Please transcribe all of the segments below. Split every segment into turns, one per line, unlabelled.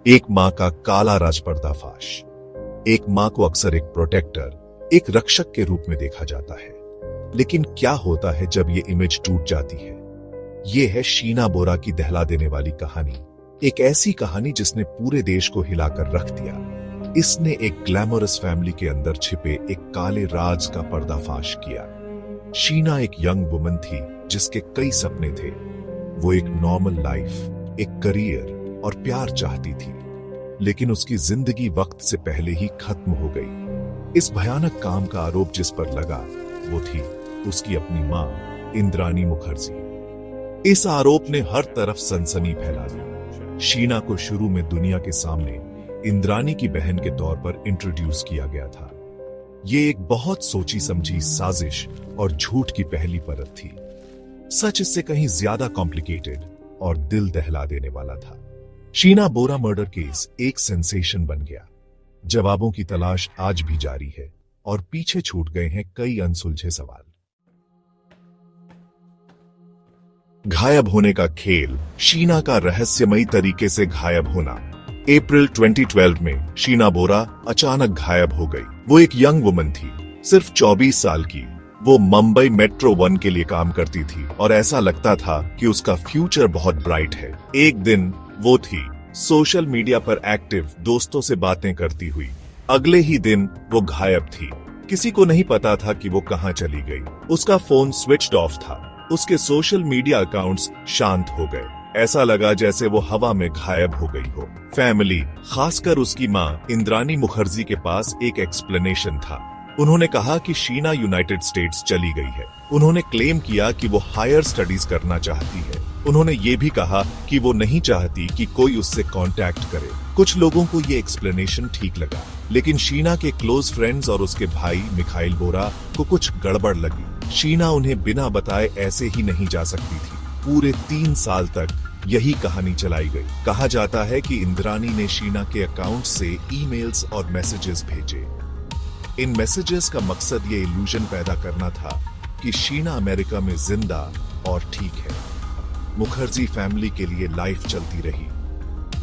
एक माँ का काला राज पर्दाफाश। एक माँ को अक्सर एक प्रोटेक्टर, एक रक्षक के रूप में देखा जाता है, लेकिन क्या होता है जब ये इमेज टूट जाती है? ये है शीना बोरा की दहला देने वाली कहानी। एक ऐसी कहानी जिसने पूरे देश को हिलाकर रख दिया। इसने एक ग्लैमरस फैमिली के अंदर छिपे एक काले राज का पर्दाफाश किया। शीना एक यंग वुमन थी जिसके कई सपने थे। वो एक नॉर्मल लाइफ, एक करियर और प्यार चाहती थी, लेकिन उसकी जिंदगी वक्त से पहले ही खत्म हो गई। इस भयानक काम का आरोप जिस पर लगा वो थी उसकी अपनी मां इंद्रानी मुखर्जी। इस आरोप ने हर तरफ सनसनी फैला दी। शीना को शुरू में दुनिया के सामने इंद्रानी की बहन के तौर पर इंट्रोड्यूस किया गया था। ये एक बहुत सोची समझी साजिश और झूठ की पहली परत थी। सच इससे कहीं ज्यादा कॉम्प्लिकेटेड और दिल दहला देने वाला था। शीना बोरा मर्डर केस एक सेंसेशन बन गया। जवाबों की तलाश आज भी जारी है और पीछे छूट गए हैं कई अनसुलझे सवाल। गायब होने का खेल, शीना का रहस्यमयी तरीके से गायब होना। अप्रैल 2012 में शीना बोरा अचानक गायब हो गई। वो एक यंग वुमन थी, सिर्फ 24 साल की। वो मुंबई मेट्रो 1 के लिए काम करती थी और ऐसा लगता था कि उसका फ्यूचर बहुत ब्राइट है। एक दिन वो थी सोशल मीडिया पर एक्टिव, दोस्तों से बातें करती हुई। अगले ही दिन वो गायब थी। किसी को नहीं पता था कि वो कहां चली गई। उसका फोन स्विच्ड ऑफ था। उसके सोशल मीडिया अकाउंट्स शांत हो गए। ऐसा लगा जैसे वो हवा में गायब हो गई हो। फैमिली, खासकर उसकी मां इंद्रानी मुखर्जी के पास एक एक्सप्लेनेशन था। उन्होंने कहा कि शीना यूनाइटेड स्टेट्स चली गई है। उन्होंने क्लेम किया कि वो हायर स्टडीज करना चाहती है। उन्होंने ये भी कहा कि वो नहीं चाहती कि कोई उससे कांटेक्ट करे। कुछ लोगों को ये एक्सप्लेनेशन ठीक लगा, लेकिन शीना के क्लोज फ्रेंड्स और उसके भाई मिखाइल बोरा को कुछ गड़बड़ लगी। शीना उन्हें बिना बताए ऐसे ही नहीं जा सकती थी। पूरे 3 साल तक यही कहानी चलाई गई। कहा जाता है कि इंद्रानी ने शीना के अकाउंट से ईमेल्स और मैसेजेस भेजे। इन मैसेजेस का मकसद ये इल्यूजन पैदा करना था कि शीना अमेरिका में जिंदा और ठीक है। मुखर्जी फैमिली के लिए लाइफ चलती रही,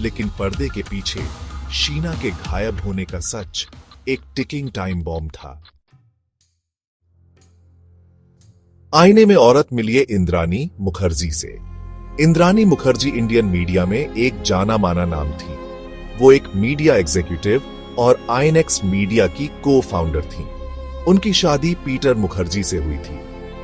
लेकिन पर्दे के पीछे शीना के गायब होने का सच एक टिकिंग टाइम बॉम्ब था। आईने में औरत मिली है इंद्रानी मुखर्जी से। इंद्रानी मुखर्जी इंडियन मीडिया में एक जाना माना नाम थी। वो एक मीडिया एग्जीक्यूटिव और आईएनएक्स मीडिया की को फाउंडर थी। उनकी शादी पीटर मुखर्जी से हुई थी,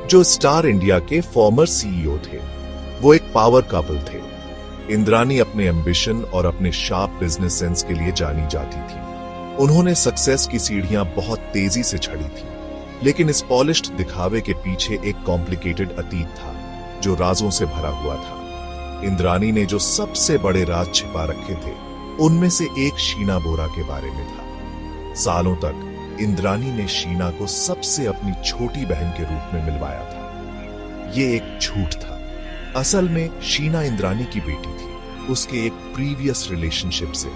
जो स्टार इंडिया के फॉर्मर सीईओ थे। वो एक पावर कपल थे। इंद्रानी अपने एम्बिशन और अपने शार्प बिजनेस सेंस के लिए जानी जाती थी। उन्होंने सक्सेस की सीढ़ियां बहुत तेजी से चढ़ी थी, लेकिन इस पॉलिश्ड दिखावे के पीछे एक कॉम्प्लिकेटेड अतीत था जो राजों से भरा हुआ था। इंद्रानी ने जो सबसे बड़े राज छिपा रखे थे, उनमें से एक शीना बोरा के बारे में था। सालों तक इंद्रानी ने शीना को सबसे अपनी छोटी बहन के रूप में मिलवाया था। ये एक झूठ था। असल में शीना इंद्रानी की बेटी थी, उसके एक प्रीवियस रिलेशनशिप से।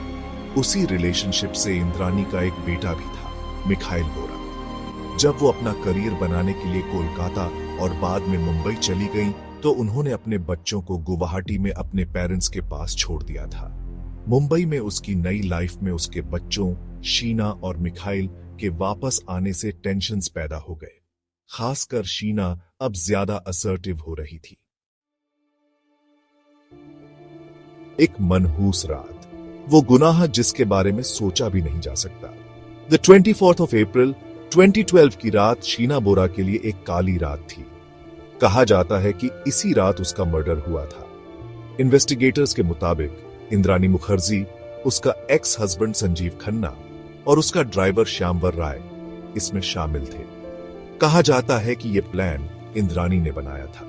उसी रिलेशनशिप से इंद्रानी का एक बेटा भी था, मिखाइल बोरा। जब वो अपना करियर बनाने के लिए कोलकाता और बाद में मुंबई चली गई, तो उन्होंने अपने बच्चों को गुवाहाटी में अपने पेरेंट्स के पास छोड़ दिया था। मुंबई में उसकी नई लाइफ में उसके बच्चों शीना और मिखाइल के वापस आने से टेंशन्स पैदा हो गए। खासकर शीना अब ज्यादा असर्टिव हो रही थी। एक मनहूस रात, वो गुनाह जिसके बारे में सोचा भी नहीं जा सकता। द 24th of April 2012 की रात शीना बोरा के लिए एक काली रात थी। कहा जाता है कि इसी रात उसका मर्डर हुआ था। इन्वेस्टिगेटर्स के मुताबिक इंद्रानी मुखर्जी, उसका एक्स हस्बैंड संजीव खन्ना और उसका ड्राइवर श्यामवर राय इसमें शामिल थे। कहा जाता है कि यह प्लान इंद्रानी ने बनाया था।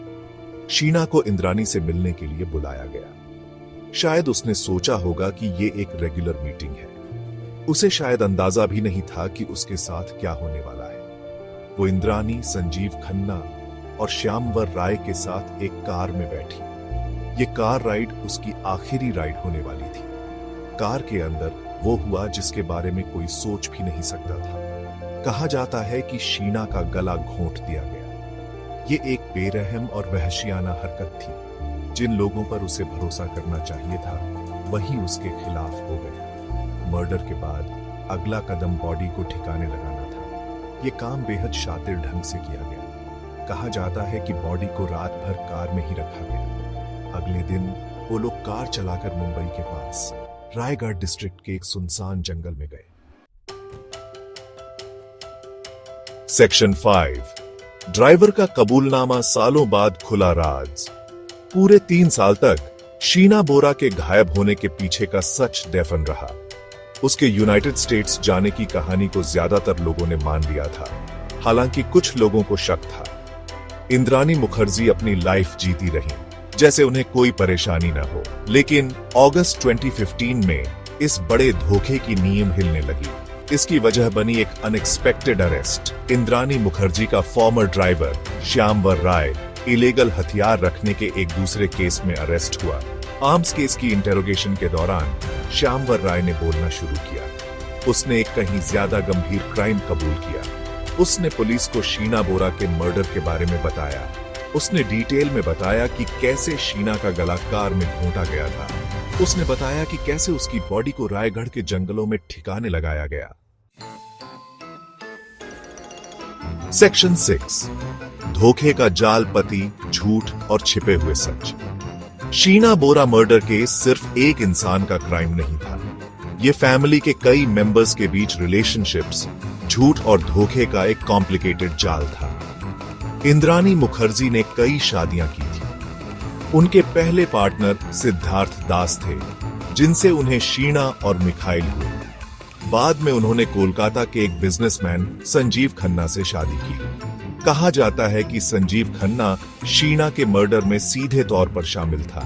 शीना को इंद्रानी से मिलने के लिए बुलाया गया। शायद उसने सोचा होगा कि ये एक रेगुलर मीटिंग है। उसे शायद अंदाजा भी नहीं था कि उसके साथ क्या होने वाला है। वो इंद्रानी, संजीव खन्ना और श्यामवर राय के साथ एक कार में बैठी। ये कार राइड उसकी आखिरी राइड होने वाली थी। कार के अंदर वो हुआ जिसके बारे में कोई सोच भी नहीं सकता था। कहा जाता है कि शीना का गला घोंट दिया गया। ये एक बेरहम और वहशियाना हरकत थी। जिन लोगों पर उसे भरोसा करना चाहिए था, वही उसके खिलाफ हो गए। मर्डर के बाद अगला कदम बॉडी को ठिकाने लगाना था। यह काम बेहद शातिर ढंग से किया गया। कहा जाता है कि बॉडी को रात भर कार में ही रखा गया। अगले दिन वो लोग कार चलाकर मुंबई के पास रायगढ़ डिस्ट्रिक्ट के एक सुनसान जंगल में गए। सेक्शन 5, ड्राइवर का कबूलनामा सालों बाद खुला राज। पूरे 3 साल तक शीना बोरा के गायब होने के पीछे का सच दफन रहा। उसके यूनाइटेड स्टेट्स जाने की कहानी को ज्यादातर लोगों ने मान लिया था, हालांकि कुछ लोगों को शक था। इंद्रानी मुखर्जी अपनी लाइफ जीती रही जैसे उन्हें कोई परेशानी न हो, लेकिन अगस्त 2015 में इस बड़े धोखे की नींव हिलने लगी। इसकी वजह बनी एक अनएक्सपेक्टेड अरेस्ट। इंद्रानी मुखर्जी का फॉर्मर ड्राइवर श्यामवर राय इलीगल हथियार रखने के एक दूसरे केस में अरेस्ट हुआ। आर्म्स केस की इंटेरोगेशन के दौरान श्यामवर राय ने बोलना शुरू किया। उसने एक कहीं ज्यादा गंभीर क्राइम कबूल किया। उसने पुलिस को शीना बोरा के मर्डर के बारे में बताया। उसने डिटेल में बताया कि कैसे शीना का गला कार में घोंटा गया था। उसने बताया कि कैसे उसकी बॉडी को रायगढ़ के जंगलों में ठिकाने लगाया गया। सेक्शन 6, धोखे का जाल पति, झूठ और छिपे हुए सच। शीना बोरा मर्डर केस सिर्फ एक इंसान का क्राइम नहीं था। यह फैमिली के कई मेंबर्स के बीच रिलेशनशिप्स, झूठ और धोखे का एक कॉम्प्लिकेटेड जाल था। इंद्रानी मुखर्जी ने कई शादियां की थी। उनके पहले पार्टनर सिद्धार्थ दास थे, जिनसे उन्हें शीना और मिखाइल हुए। बाद में उन्होंने कोलकाता के एक बिजनेसमैन संजीव खन्ना से शादी की। कहा जाता है कि संजीव खन्ना शीना के मर्डर में सीधे तौर पर शामिल था,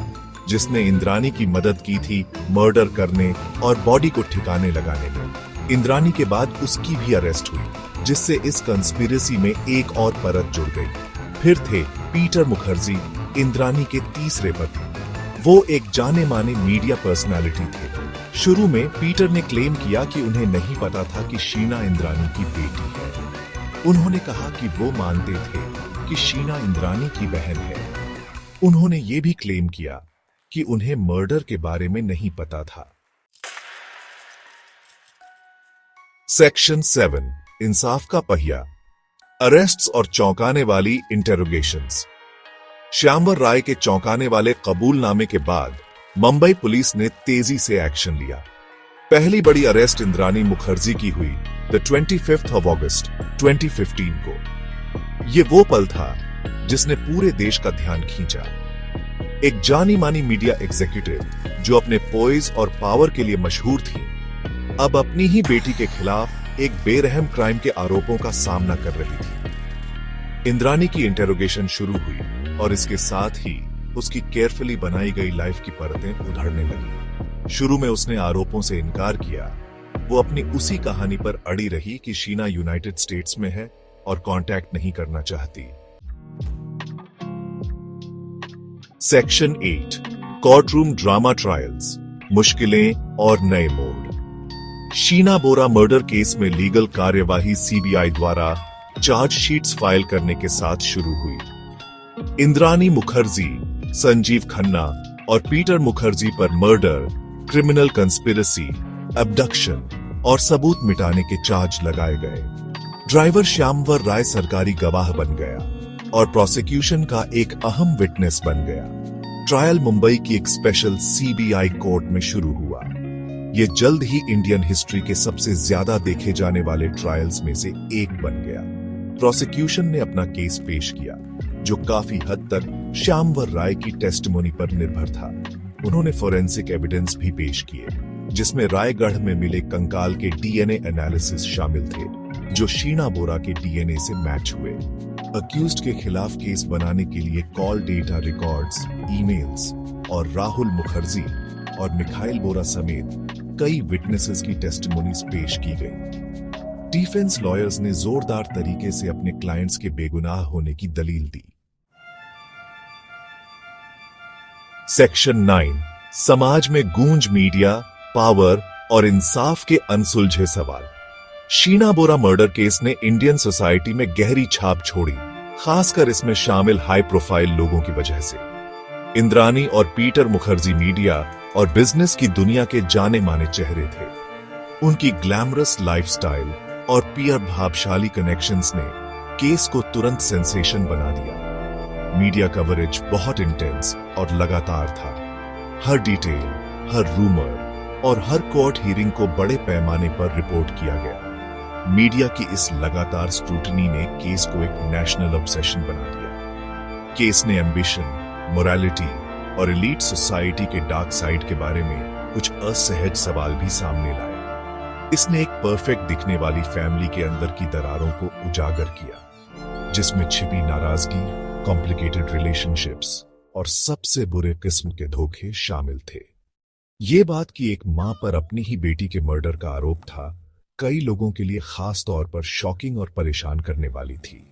जिसने इंद्रानी की मदद की थी मर्डर करने और बॉडी को ठिकाने लगाने में। इंद्रानी के बाद उसकी भी अरेस्ट हुई, जिससे इस कंस्पिरेसी में एक और परत जुड़ गई। फिर थे पीटर मुखर्जी, इंद्रानी के तीसरे पति। वो एक जाने माने मीडिया पर्सनालिटी थे। शुरू में पीटर ने क्लेम किया कि उन्हें नहीं पता था कि शीना इंद्रानी की बेटी है। उन्होंने कहा कि वो मानते थे कि शीना इंद्रानी की बहन है। उन्होंने ये भी क्लेम किया कि उन्हें मर्डर के बारे में नहीं पता था। सेक्शन 7, इंसाफ का पहिया, अरेस्ट्स और चौंकाने वाली इंटेरोगेशंस। श्यामवर राय के चौंकाने वाले कबूलनामे के बाद मुंबई पुलिस ने तेजी से एक्शन लिया। पहली बड़ी अरेस्ट इंद्रानी मुखर्जी की हुई द 25th of August 2015 को। ये वो पल था जिसने पूरे देश का ध्यान खींचा। एक जानी मानी मीडिया एग्जीक्यूटिव जो अपने पोइज और पावर के लिए मशहूर थी, अब अपनी ही बेटी के खिलाफ एक बेरहम क्राइम के आरोपों का सामना कर रही थी। इंद्रानी की इंटेरोगेशन शुरू हुई और इसके साथ ही उसकी केयरफुली बनाई गई लाइफ की परतें उधड़ने लगी। शुरू में उसने आरोपों से इनकार किया। वो अपनी उसी कहानी पर अड़ी रही कि शीना यूनाइटेड स्टेट्स में है और कांटेक्ट नहीं करना चाहती। सेक्शन 8, कोर्टरूम ड्रामा ट्रायल्स, मुश्किलें और नए मोड़। शीना बोरा मर्डर केस में लीगल कार्यवाही सीबीआई द्वारा चार्जशीट्स फाइल करने के साथ शुरू हुई। इंद्रानी मुखर्जी, संजीव खन्ना और पीटर मुखर्जी पर मर्डर, क्रिमिनल कंस्पिरेसी, अबडक्शन और सबूत मिटाने के चार्ज लगाए गए। ड्राइवर श्यामवर राय सरकारी गवाह बन गया और प्रोसिक्यूशन का एक अहम विटनेस बन गया। ट्रायल मुंबई की एक स्पेशल सीबीआई कोर्ट में शुरू हुआ। यह जल्द ही इंडियन हिस्ट्री के सबसे ज्यादा देखे जाने वाले ट्रायल्स में से एक बन गया। प्रोसिक्यूशन ने अपना केस पेश किया, जो काफी हद तक श्यामवर राय की टेस्टिमोनी पर निर्भर था। उन्होंने फोरेंसिक एविडेंस भी पेश किए, जिसमें रायगढ़ में मिले कंकाल के डीएनए एनालिसिस शामिल थे, जो शीना बोरा के डीएनए से मैच हुए। अक्यूज्ड के खिलाफ केस बनाने के लिए कॉल डेटा रिकॉर्ड्स, ईमेल्स और राहुल मुखर्जी और मिखाइल बोरा समेत कई विटनेसेस की टेस्टिमोनीज पेश की गई। डिफेंस लॉयर्स ने जोरदार तरीके से अपने क्लाइंट्स के बेगुनाह होने की दलील दी। सेक्शन 9, समाज में गूंज, मीडिया, पावर और इंसाफ के अनसुलझे सवाल। शीना बोरा मर्डर केस ने इंडियन सोसाइटी में गहरी छाप छोड़ी, खासकर इसमें शामिल हाई प्रोफाइल लोगों की वजह से। इंद्रानी और पीटर मुखर्जी मीडिया और बिजनेस की दुनिया के जाने माने चेहरे थे। उनकी ग्लैमरस लाइफस्टाइल और पीयर भावशाली कनेक्शंस ने केस को तुरंत सेंसेशन बना दिया। मीडिया कवरेज बहुत इंटेंस और लगातार था। हर डिटेल, हर रूमर और हर कोर्ट हियरिंग को बड़े पैमाने पर रिपोर्ट किया गया। मीडिया की इस लगातार स्क्रूटनी ने केस को एक नेशनल ऑब्सेशन बना दिया। केस ने एम्बिशन, मोरालिटी और एलीट सोसाइटी के डार्क साइड के बारे में कुछ असहज सवाल भी सामने लाए। इसने एक परफेक्ट दिखने वाली फैमिली के अंदर की दरारों को उजागर किया, जिसमें छिपी नाराजगी, कॉम्प्लिकेटेड रिलेशनशिप्स और सबसे बुरे किस्म के धोखे शामिल थे। ये बात कि एक मां पर अपनी ही बेटी के मर्डर का आरोप था, कई लोगों के लिए खास तौर पर शॉकिंग और परेशान करने वाली थी।